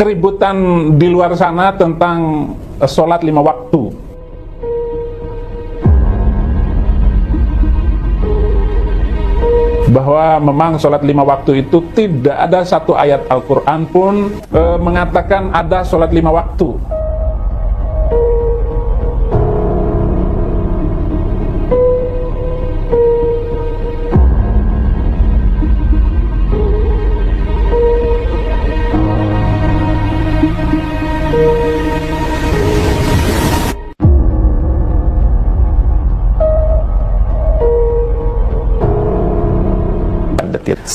keributan di luar sana tentang sholat 5 waktu. Bahwa memang sholat 5 waktu itu tidak ada satu ayat Al-Quran pun mengatakan ada sholat 5 waktu.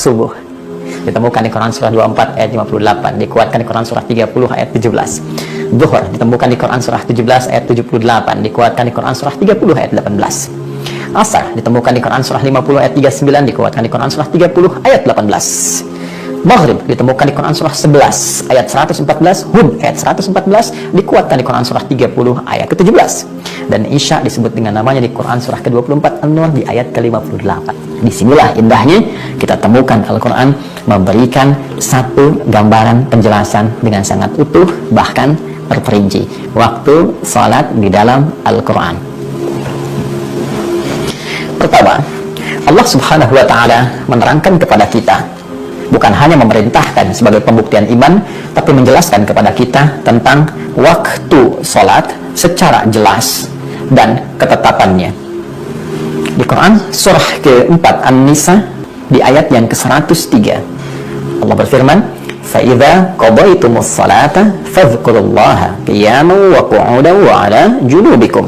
Subuh ditemukan di Quran surah 24 ayat 58, dikuatkan di Quran surah 30 ayat 17. Zuhur ditemukan di Quran surah 17 ayat 78, dikuatkan di Quran surah 30 ayat 18. Asar ditemukan di Quran surah 50 ayat 39, dikuatkan di Quran surah 30 ayat 18. Maghrib ditemukan di Quran surah 11 ayat 114, Hud ayat 114, dikuatkan di Quran surah 30 ayat ke-17. Dan Isya disebut dengan namanya di Quran surah ke-24 An-Nur di ayat ke-58. Disinilah indahnya kita temukan Al-Quran memberikan satu gambaran penjelasan dengan sangat utuh, bahkan terperinci waktu sholat di dalam Al-Quran. Pertama, Allah Subhanahu wa Ta'ala menerangkan kepada kita, bukan hanya memerintahkan sebagai pembuktian iman, tapi menjelaskan kepada kita tentang waktu sholat secara jelas dan ketetapannya. Di Quran surah ke-4 An-Nisa di ayat yang ke-103, Allah berfirman, فَإِذَا قَضَيْتُمُ الصَّلَاةَ فَاذْكُرُوا اللَّهَ قِيَامًا وَقُعُودًا وَعَلَى جُنُوبِكُمْ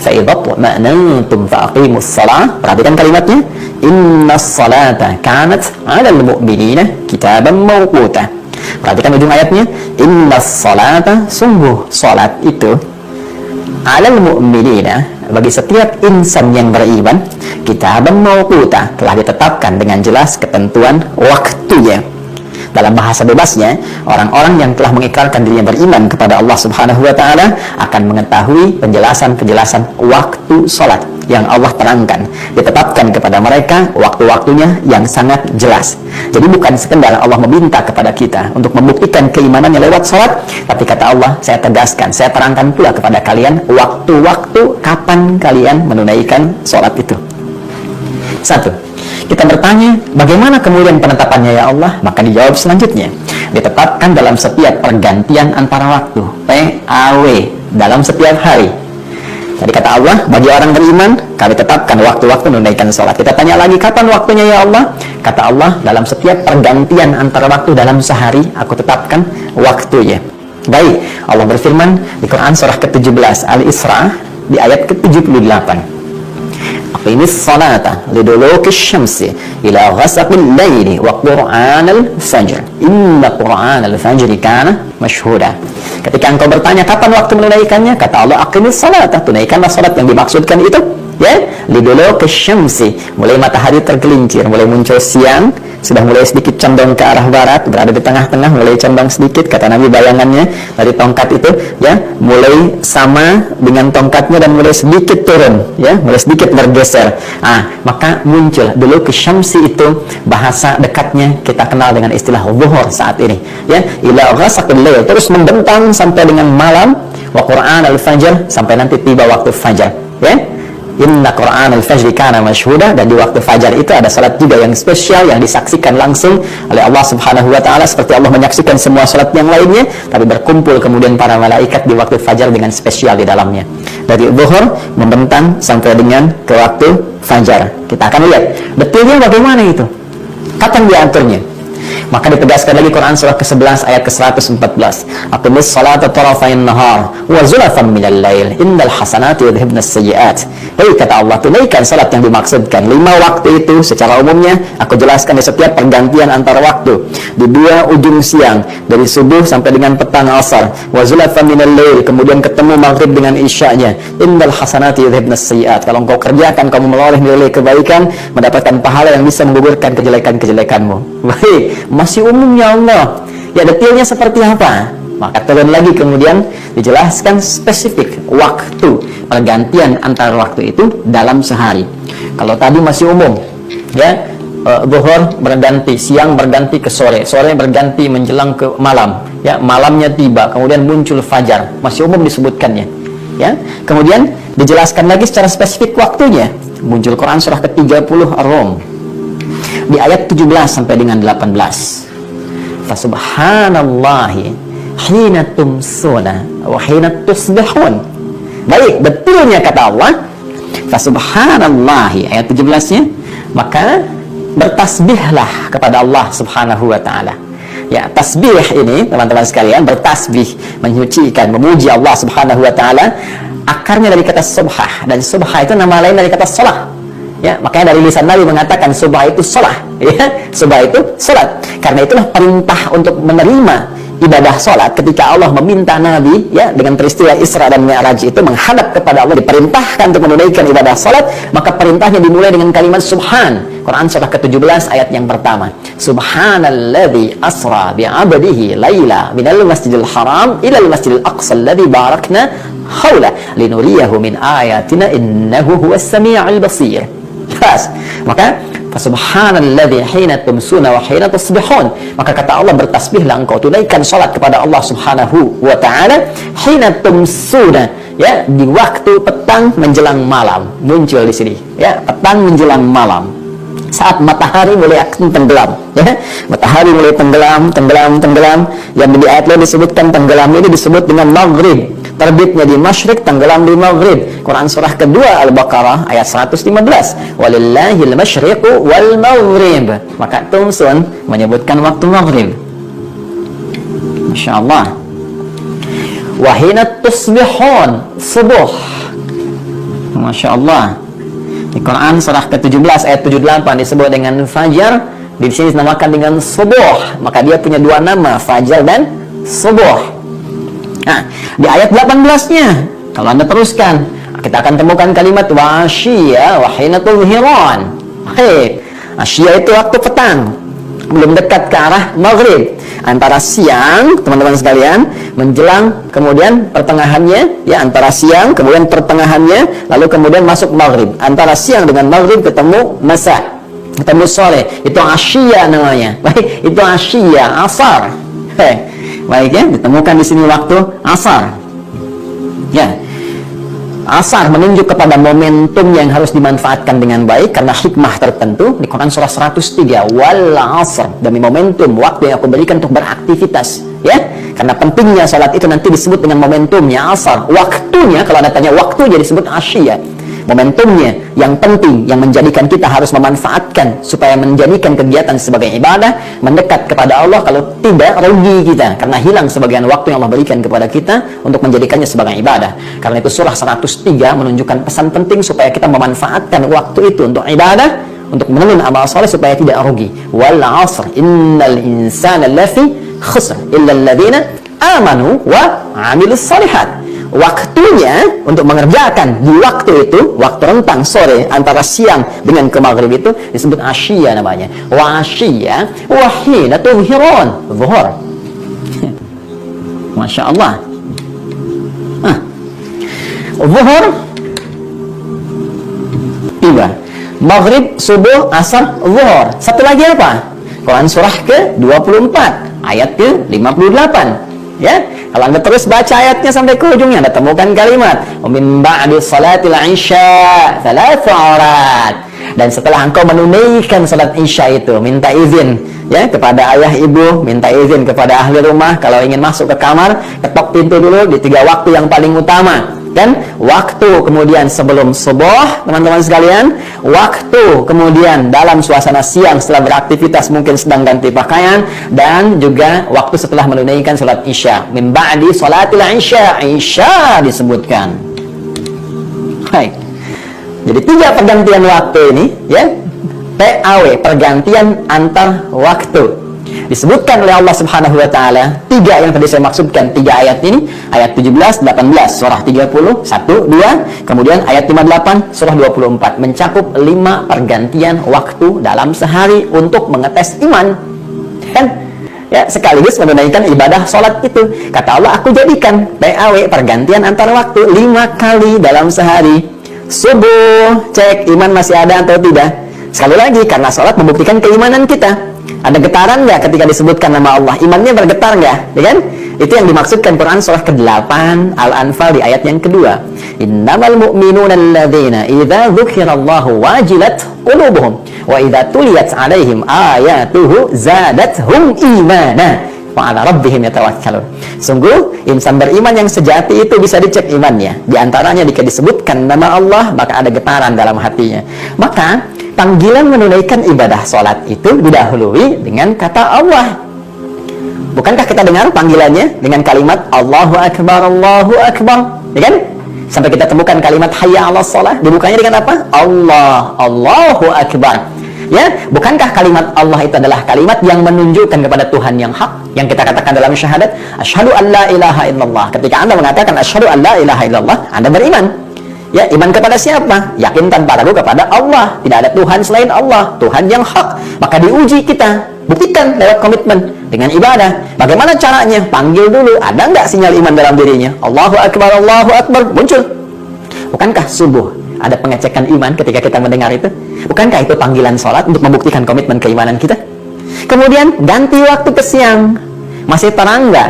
فَإِذَا اطْمَأْنَنْتُمْ فَأَقِيمُوا الصَّلَاةَ. Perhatikan kalimatnya, Inna salata kanat 'alal mu'minina kitaban mawquta. Perhatikan ujung ayatnya, Inna salata, sungguh salat itu, 'alal mu'minina, bagi setiap insan yang beriman, kitaban mawquta, telah ditetapkan dengan jelas ketentuan waktunya. Dalam bahasa bebasnya, orang-orang yang telah mengikrarkan dirinya beriman kepada Allah Subhanahu wa Ta'ala akan mengetahui penjelasan-penjelasan waktu sholat yang Allah terangkan, ditetapkan kepada mereka waktu-waktunya yang sangat jelas. Jadi bukan sekedar Allah meminta kepada kita untuk membuktikan keimanannya lewat sholat, tapi kata Allah, saya tegaskan, saya terangkan pula kepada kalian waktu-waktu kapan kalian menunaikan sholat itu. Satu, kita bertanya, bagaimana kemudian penetapannya ya Allah? Maka dijawab selanjutnya, ditetapkan dalam setiap pergantian antara waktu, PAW, dalam setiap hari. Tadi kata Allah, bagi orang beriman, kami tetapkan waktu-waktu menunaikan sholat. Kita tanya lagi, kapan waktunya ya Allah? Kata Allah, dalam setiap pergantian antara waktu dalam sehari, aku tetapkan waktunya. Baik, Allah berfirman di Quran surah ke-17 Al-Isra di ayat ke-78. Aqimis salata lidulukis syamsi ila ghasaqil laili wa qur'anal fajr inna qur'anal fajri kana mashhuda. Ketika engkau bertanya kapan waktu menunaikannya, kata Allah, aqimis salata, tunaikanlah salat yang dimaksudkan itu, ya, lidulukis syamsi, mulai matahari tergelincir, mulai muncul siang, sudah mulai sedikit condong ke arah barat, berada di tengah-tengah, mulai condong sedikit, kata Nabi bayangannya dari tongkat itu, ya, mulai sama dengan tongkatnya dan mulai sedikit turun, ya, mulai sedikit bergeser. Maka muncul dulu ke syamsi itu, bahasa dekatnya kita kenal dengan istilah zuhur saat ini, ya, ila ghasaqil lail, terus membentang sampai dengan malam, wa qur'an al-fajr, sampai nanti tiba waktu fajar, ya. Inna Qur'an al-fajri kana mashhuda, dan di waktu fajar itu ada salat juga yang spesial yang disaksikan langsung oleh Allah Subhanahu wa Ta'ala, seperti Allah menyaksikan semua salat yang lainnya, tapi berkumpul kemudian para malaikat di waktu fajar dengan spesial di dalamnya. Dari zuhur membentang sampai dengan ke waktu fajar. Kita akan lihat detailnya bagaimana itu, kapan diaturnya. Maka ditegaskan lagi Quran surah ke-11 ayat ke-114, aqimis salata tarafain nahar wa zulafan minal lail innal hasanati yudhibnas sayyiat. Hei, kata Allah, tunaikan salat yang dimaksudkan 5 waktu itu secara umumnya aku jelaskan di setiap pergantian antara waktu, di 2 ujung siang, dari subuh sampai dengan petang asar, wa zulafan minal lail, kemudian ketemu maghrib dengan isya'nya, innal hasanati yudhibnas sayyiat. Kalau engkau kerjakan, kamu meloleh nilai kebaikan, mendapatkan pahala yang bisa menggugurkan kejelekan-kejelekanmu. Baik, masih umum ya Allah, ya detailnya seperti apa? Maka turun lagi kemudian dijelaskan spesifik waktu pergantian antara waktu itu dalam sehari. Kalau tadi masih umum, ya, zuhur berganti, siang berganti ke sore, sore berganti menjelang ke malam, ya, malamnya tiba, kemudian muncul fajar, masih umum disebutkannya, ya. Kemudian dijelaskan lagi secara spesifik waktunya, muncul Quran surah ke-30 Ar-Rum di ayat 17 sampai dengan 18. Fasubhanallahi hina tumsuna wa hina tusbihun. Baik, betulnya kata Allah, fasubhanallahi, ayat 17-nya, maka bertasbihlah kepada Allah Subhanahu wa taala. Ya, tasbih ini teman-teman sekalian, bertasbih, menyucikan, memuji Allah Subhanahu wa taala, akarnya dari kata subhah, dan subhah itu nama lain dari kata salah. Ya, makanya dari lisan Nabi mengatakan subhah itu salah, ya, subhah itu salat. Karena itulah perintah untuk menerima ibadah salat ketika Allah meminta Nabi, ya, dengan peristiwa Isra dan Mi'raj itu menghadap kepada Allah, diperintahkan untuk menunaikan ibadah salat, maka perintahnya dimulai dengan kalimat subhan. Quran surah ke-17 ayat yang pertama. Subhanalladzi asra bi'abdihi laila minal masjidil haram ilal masjidil aqsa alladzi barakna haula linuriyahu min ayatina innahu huwas sami'ul basir. Jelas. Maka Subhanalladzi hina tumsuna wa hina tusbihun. Maka kata Allah, bertasbihlah engkau, tunaikan salat kepada Allah Subhanahu wa taala hina tumsuna, ya, di waktu petang menjelang malam. Muncul di sini, ya, petang menjelang malam. Saat matahari mulai akan tenggelam, ya. Matahari mulai tenggelam. Yang di ayat lain disebutkan tenggelam ini disebut dengan maghrib. Terbitnya di masyrik, tenggelam di maghrib. Quran surah kedua Al-Baqarah ayat 115. Walillahil masyriqu wal maghrib. Maka Tumsun menyebutkan waktu maghrib. Masya Allah. Wahina tusbihun, subuh. Masya Allah. Di Quran surah ke-17 ayat 78 disebut dengan fajar, di sini dinamakan dengan subuh. Maka dia punya dua nama, fajar dan subuh. Nah, di ayat 18-nya, kalau Anda teruskan, kita akan temukan kalimat washiya wa hina tudhiran. Asyiya itu waktu petang, belum dekat ke arah maghrib. Antara siang, teman-teman sekalian, menjelang kemudian pertengahannya, ya, antara siang kemudian pertengahannya, lalu kemudian masuk maghrib. Antara siang dengan maghrib ketemu masa, ketemu sore, itu asyiya namanya. Baik, itu asyiya, asar. Baik, ya, ditemukan di sini waktu asar. Ya, asar menunjuk kepada momentum yang harus dimanfaatkan dengan baik karena hikmah tertentu. Di Quran surah 103, wal asr, demi momentum waktu yang aku berikan untuk beraktivitas, ya. Karena pentingnya salat itu nanti disebut dengan momentumnya asar. Waktunya, kalau Anda tanya waktu, jadi disebut asyiya. Momentumnya yang penting, yang menjadikan kita harus memanfaatkan supaya menjadikan kegiatan sebagai ibadah, mendekat kepada Allah. Kalau tidak, rugi kita karena hilang sebagian waktu yang Allah berikan kepada kita untuk menjadikannya sebagai ibadah. Karena itu surah 103 menunjukkan pesan penting supaya kita memanfaatkan waktu itu untuk ibadah, untuk menemukan amal soleh supaya tidak rugi. Wal 'asr innal insana lafi khusr illa alladziina amanu wa 'amilus shalihat. Waktunya untuk mengerjakan di waktu itu, waktu rentang sore antara siang dengan ke maghrib itu disebut asyiya namanya. Wa asyiya wa hina tudhiran, zuhur. Masya Allah. Zuhur tiba, maghrib, subuh, asar, zuhur. Satu lagi apa? Quran surah ke-24 ayat ke-58, ya. Kalau Anda terus baca ayatnya sampai ke ujungnya, Anda temukan kalimat min ba'di salatil isya thalatha aurat. Dan setelah engkau menunaikan salat isya itu, minta izin, ya, kepada ayah ibu, minta izin kepada ahli rumah. Kalau ingin masuk ke kamar, ketok pintu dulu di 3 waktu yang paling utama. Dan waktu kemudian sebelum subuh, teman-teman sekalian, waktu kemudian dalam suasana siang setelah beraktivitas mungkin sedang ganti pakaian, dan juga waktu setelah menunaikan salat isya. Min ba'di salatil isya, isya disebutkan. Baik. Jadi 3 pergantian waktu ini, ya. PAW, pergantian antar waktu. Disebutkan oleh Allah Subhanahu wa taala 3 yang tadi saya maksudkan, 3 ayat ini, ayat 17, 18 surah 30, 1, 2, kemudian ayat 58 surah 24, mencakup 5 pergantian waktu dalam sehari untuk mengetes iman, kan, ya, sekaligus menunaikan ibadah sholat itu. Kata Allah, aku jadikan PAW, pergantian antar waktu, 5 kali dalam sehari. Subuh, cek iman masih ada atau tidak. Sekali lagi, karena sholat membuktikan keimanan kita. Ada getaran nggak ketika disebutkan nama Allah? Imannya bergetar nggak? Ya kan? Itu yang dimaksudkan Quran surah ke-8 Al-Anfal di ayat yang kedua. Innamal mu'minuna alladzina idza dzukirallahu wajilat qulubuhum wa idza tuliyat 'alaihim ayatuhu zadatuhum imana wa 'ala rabbihim yatawakkalun. Sungguh insan beriman yang sejati itu bisa dicek imannya. Di antaranya jika disebutkan nama Allah, maka ada getaran dalam hatinya. Maka panggilan menunaikan ibadah sholat itu didahului dengan kata Allah. Bukankah kita dengar panggilannya dengan kalimat Allahu Akbar, Allahu Akbar, ya kan? Sampai kita temukan kalimat Hayya 'alas shalah, dibukanya dengan apa? Allah, Allahu Akbar. Ya, bukankah kalimat Allah itu adalah kalimat yang menunjukkan kepada Tuhan yang hak, yang kita katakan dalam syahadat, asyhadu an la ilaha illallah. Ketika Anda mengatakan asyhadu an la ilaha illallah, Anda beriman. Ya, iman kepada siapa? Yakin tanpa ragu kepada Allah. Tidak ada Tuhan selain Allah, Tuhan yang hak. Maka diuji kita, buktikan lewat komitmen dengan ibadah. Bagaimana caranya? Panggil dulu, ada nggak sinyal iman dalam dirinya? Allahu Akbar, Allahu Akbar, muncul. Bukankah subuh ada pengecekan iman ketika kita mendengar itu? Bukankah itu panggilan sholat untuk membuktikan komitmen keimanan kita? Kemudian ganti waktu ke siang. Masih terang nggak?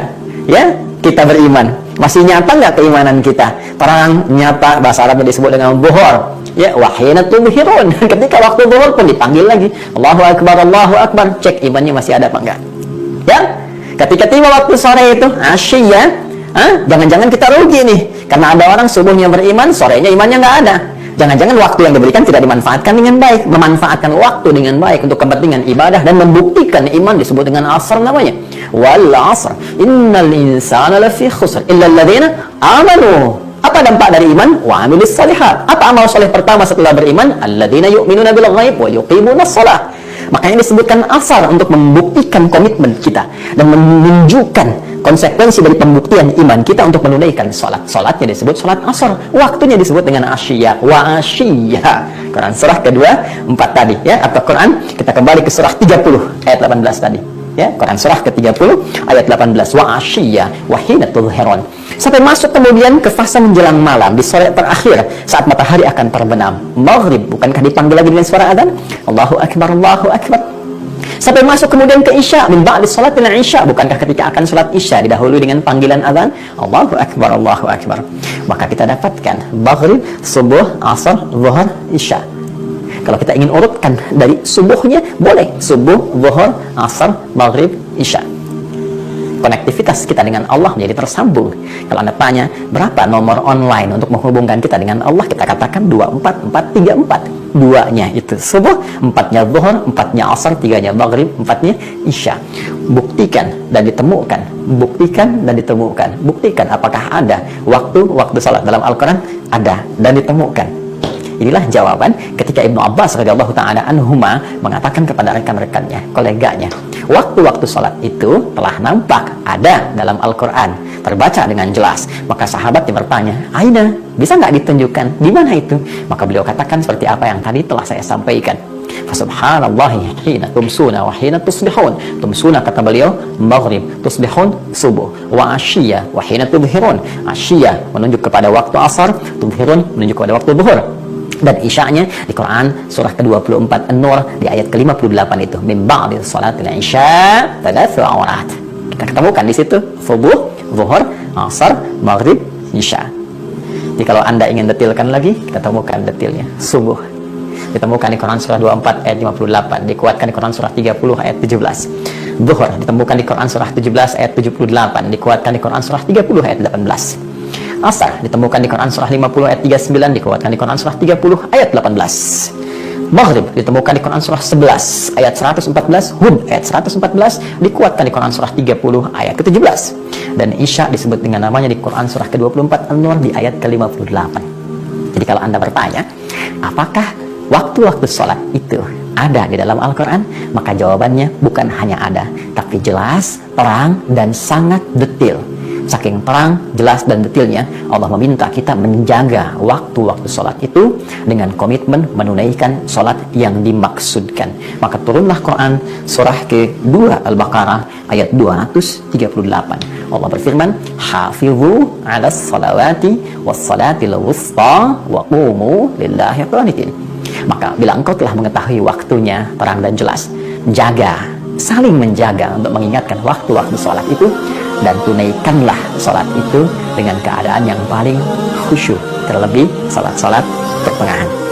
Ya, kita beriman. Masih nyata nggak keimanan kita? Terang, nyata, bahasa Arabnya disebut dengan buhur. Ya, wahina tubhirun. Ketika waktu buhur pun dipanggil lagi. Allahu Akbar, Allahu Akbar. Cek imannya masih ada apa enggak? Ya, ketika tiba waktu sore itu, asyiyah, jangan-jangan kita rugi nih. Karena ada orang subuhnya beriman, sorenya imannya nggak ada. Jangan-jangan waktu yang diberikan tidak dimanfaatkan dengan baik. Memanfaatkan waktu dengan baik untuk kepentingan ibadah dan membuktikan iman disebut dengan asr namanya. Wal asr innal insana lafi khusr illa alladzina amanu. Apa dampak dari iman? Wa amilis shalihat. Apa amal soleh pertama setelah beriman? Alladzina yu'minuna bil ghaib wa yuqimunas shalah. Makanya disebutkan asar untuk membuktikan komitmen kita dan menunjukkan konsekuensi dari pembuktian iman kita untuk menunaikan sholat. Sholatnya disebut sholat asar, waktunya disebut dengan asyiyah. Wa asyiyah. Quran surah kedua 4 tadi, ya. Atau Quran, kita kembali ke surah 30 ayat 18 tadi, ya. Quran surah ke-30 ayat 18, wa asyiyah wa hina tudhhiron. Sampai masuk kemudian ke fase menjelang malam di sore terakhir saat matahari akan terbenam. Maghrib, bukankah dipanggil lagi dengan suara adzan? Allahu Akbar, Allahu Akbar. Sampai masuk kemudian ke isya, min ba'di salatil isya, bukankah ketika akan salat isya didahului dengan panggilan adzan? Allahu Akbar, Allahu Akbar. Maka kita dapatkan maghrib, subuh, asar, zuhur, isya. Kalau kita ingin urutkan dari subuhnya, boleh subuh, zuhur, asar, maghrib, isya. Konektivitas kita dengan Allah menjadi tersambung. Kalau Anda tanya berapa nomor online untuk menghubungkan kita dengan Allah, kita katakan 24434. Duanya itu subuh, 4-nya zuhur, 4-nya asar, 3-nya maghrib, 4-nya isya. Buktikan dan ditemukan. Buktikan dan ditemukan. Buktikan apakah ada waktu salat dalam Al-Quran? Ada dan ditemukan. Inilah jawaban ketika Ibnu Abbas radhiyallahu taala anhuma mengatakan kepada rekan-rekannya, koleganya, waktu-waktu sholat itu telah nampak ada dalam Al-Quran, terbaca dengan jelas. Maka sahabatnya bertanya, Aina, bisa nggak ditunjukkan di mana itu? Maka beliau katakan seperti apa yang tadi telah saya sampaikan. Fasubhanallahi hina tumsuna wa hina tusbihun. Tumsuna kata beliau maghrib, tusbihun subuh, wa asyiyah wa hina tubhirun. Asyiyah menunjuk kepada waktu asar, tubhirun menunjuk kepada waktu zuhur. Dan isya'nya di Quran surah ke-24 An-Nur di ayat ke-58 itu, min ba'di salatil isya tadatsu awrat. Kita ketemukan di situ subuh, zuhur, asar, maghrib, isya. Jadi kalau Anda ingin detilkan lagi, kita temukan detilnya. Subuh ditemukan di Quran surah 24 ayat 58, dikuatkan di Quran surah 30 ayat 17. Zuhur ditemukan di Quran surah 17 ayat 78, dikuatkan di Quran surah 30 ayat 18. Asar ditemukan di Quran surah 50 ayat 39, dikuatkan di Quran surah 30 ayat 18. Maghrib ditemukan di Quran surah 11 ayat 114, Hud ayat 114, dikuatkan di Quran surah 30 ayat ke-17. Dan Isya disebut dengan namanya di Quran surah ke-24 An-Nur di ayat ke-58. Jadi kalau Anda bertanya, apakah waktu-waktu sholat itu ada di dalam Al-Quran? Maka jawabannya bukan hanya ada, tapi jelas, terang, dan sangat detail. Saking terang, jelas, dan detailnya, Allah meminta kita menjaga waktu-waktu sholat itu dengan komitmen menunaikan sholat yang dimaksudkan. Maka turunlah Quran surah ke-2 Al-Baqarah ayat 238. Allah berfirman, Hafidhu ala salawati was salatil wusta wa qumu lillahi qanitin. Maka bila engkau telah mengetahui waktunya terang dan jelas, jaga, saling menjaga untuk mengingatkan waktu-waktu sholat itu, dan tunaikanlah sholat itu dengan keadaan yang paling khusyuk, terlebih sholat-sholat pertengahan.